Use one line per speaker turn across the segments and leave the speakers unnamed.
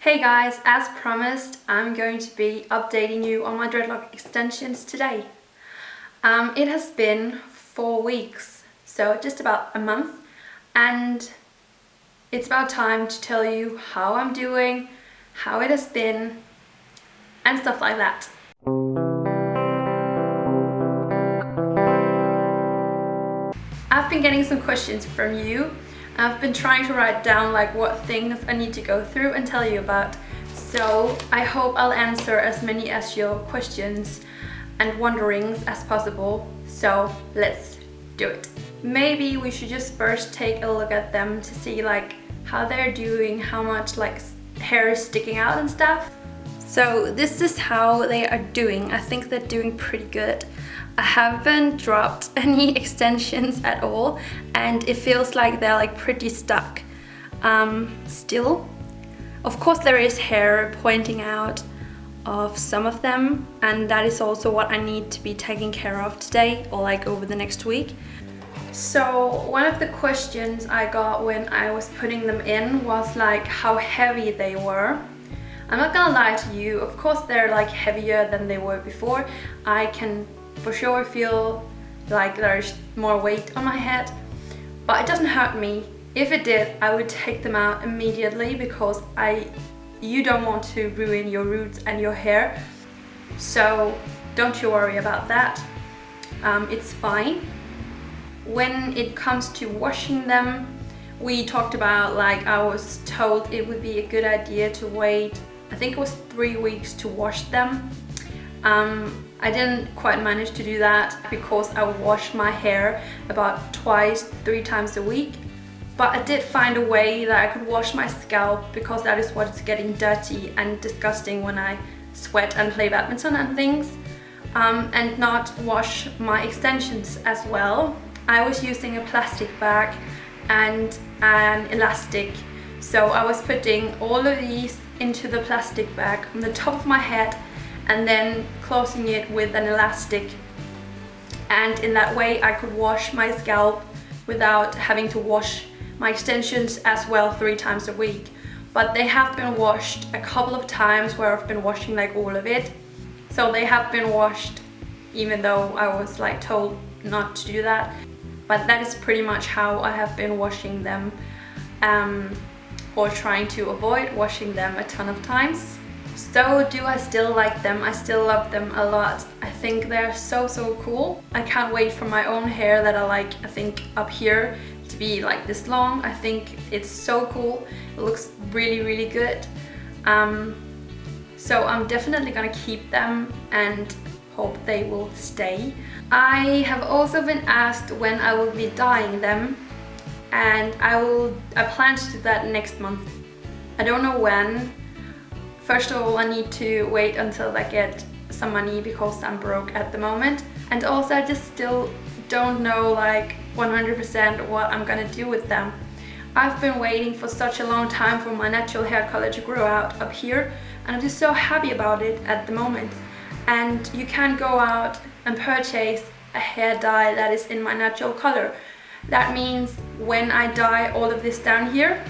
Hey guys, as promised, I'm going to be updating you on my dreadlock extensions today. It has been 4 weeks, so just about a month, and it's about time to tell you how I'm doing, how it has been, and stuff like that. I've been getting some questions from you. I've been trying to write down what things I need to go through and tell you about. So I hope I'll answer as many as your questions and wonderings as possible. So let's do it. Maybe we should just first take a look at them to see how they're doing, how much hair is sticking out and stuff. So this is how they are doing. I think they're doing pretty good. I haven't dropped any extensions at all, and it feels like they're pretty stuck still. Of course there is hair pointing out of some of them, and that is also what I need to be taking care of today or over the next week. So one of the questions I got when I was putting them in was how heavy they were. I'm not gonna lie to you, of course they're heavier than they were before. I can for sure feel there's more weight on my head, but it doesn't hurt me. If it did, I would take them out immediately because you don't want to ruin your roots and your hair. So don't you worry about that. It's fine. When it comes to washing them, we talked about I was told it would be a good idea to wait, I think it was 3 weeks to wash them. I didn't quite manage to do that because I wash my hair about 2-3 times a week. But I did find a way that I could wash my scalp because that is what's getting dirty and disgusting when I sweat and play badminton and things. And not wash my extensions as well. I was using a plastic bag and an elastic. So I was putting all of these into the plastic bag on the top of my head and then closing it with an elastic, and in that way I could wash my scalp without having to wash my extensions as well 3 times a week. But they have been washed a couple of times where I've been washing all of it, so they have been washed even though I was told not to do that. But that is pretty much how I have been washing them, or trying to avoid washing them a ton of times. So do I still like them? I still love them a lot. I think they're so cool. I can't wait for my own hair that I think up here to be this long. I think it's so cool. It looks really good. So I'm definitely gonna keep them and hope they will stay. I have also been asked when I will be dyeing them, and I plan to do that next month. I don't know when. First of all, I need to wait until I get some money because I'm broke at the moment. And also I just still don't know 100% what I'm gonna do with them. I've been waiting for such a long time for my natural hair color to grow out up here, and I'm just so happy about it at the moment. And you can go out and purchase a hair dye that is in my natural color. That means when I dye all of this down here,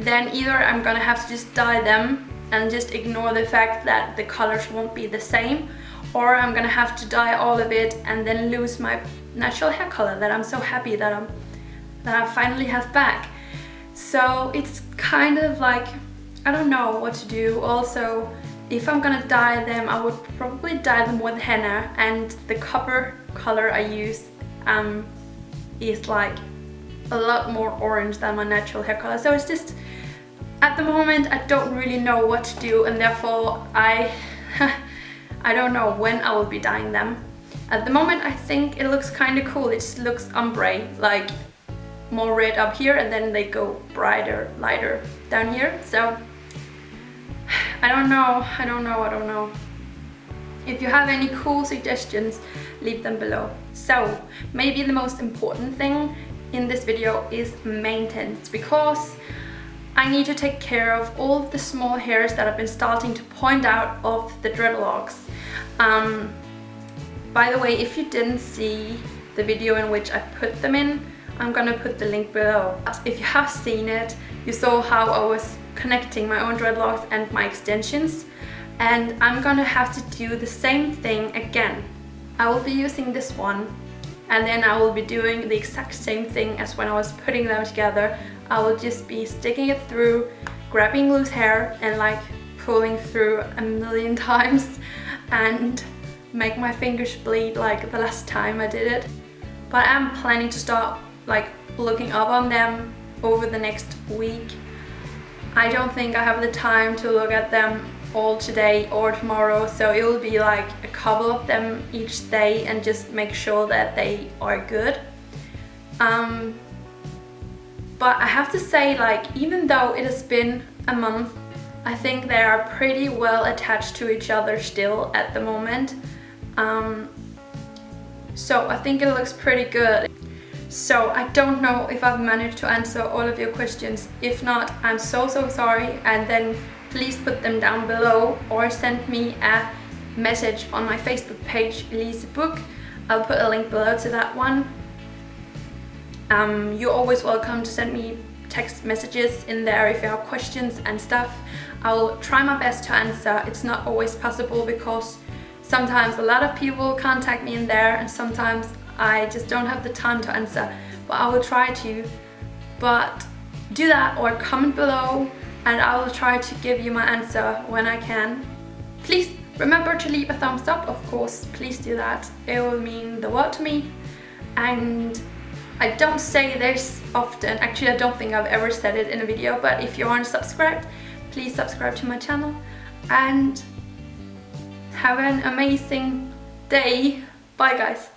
then either I'm gonna have to just dye them and just ignore the fact that the colors won't be the same, or I'm gonna have to dye all of it and then lose my natural hair color that I'm so happy that I finally have back. So it's kind of I don't know what to do. Also, if I'm gonna dye them, I would probably dye them with henna, and the copper color I use is a lot more orange than my natural hair color. So it's just, at the moment I don't really know what to do, and therefore I don't know when I will be dyeing them. At the moment I think it looks kind of cool. It just looks ombre, more red up here, and then they go brighter, lighter down here. So I don't know. If you have any cool suggestions, leave them below. So maybe the most important thing in this video is maintenance, because I need to take care of all of the small hairs that have been starting to point out of the dreadlocks. By the way, if you didn't see the video in which I put them in, I'm gonna put the link below. But if you have seen it, you saw how I was connecting my own dreadlocks and my extensions, and I'm gonna have to do the same thing again. I will be using this one, and then I will be doing the exact same thing as when I was putting them together. I will just be sticking it through, grabbing loose hair and like pulling through a million times and make my fingers bleed like the last time I did it. But I'm planning to start like looking up on them over the next week. I don't think I have the time to look at them all today or tomorrow, so it will be like a couple of them each day and just make sure that they are good. But I have to say, like, even though it has been a month, I think they are pretty well attached to each other still at the moment. So I think it looks pretty good. So I don't know if I've managed to answer all of your questions. If not, I'm so sorry, and then please put them down below or send me a message on my Facebook page, Elise Book. I'll put a link below to that one. You're always welcome to send me text messages in there if you have questions and stuff. I'll try my best to answer. It's not always possible because sometimes a lot of people contact me in there and sometimes I just don't have the time to answer, but I will try to. But do that or comment below and I will try to give you my answer when I can. Please remember to leave a thumbs up, of course, please do that. It will mean the world to me. And I don't say this often, actually I don't think I've ever said it in a video, but if you aren't subscribed, please subscribe to my channel and have an amazing day. Bye guys.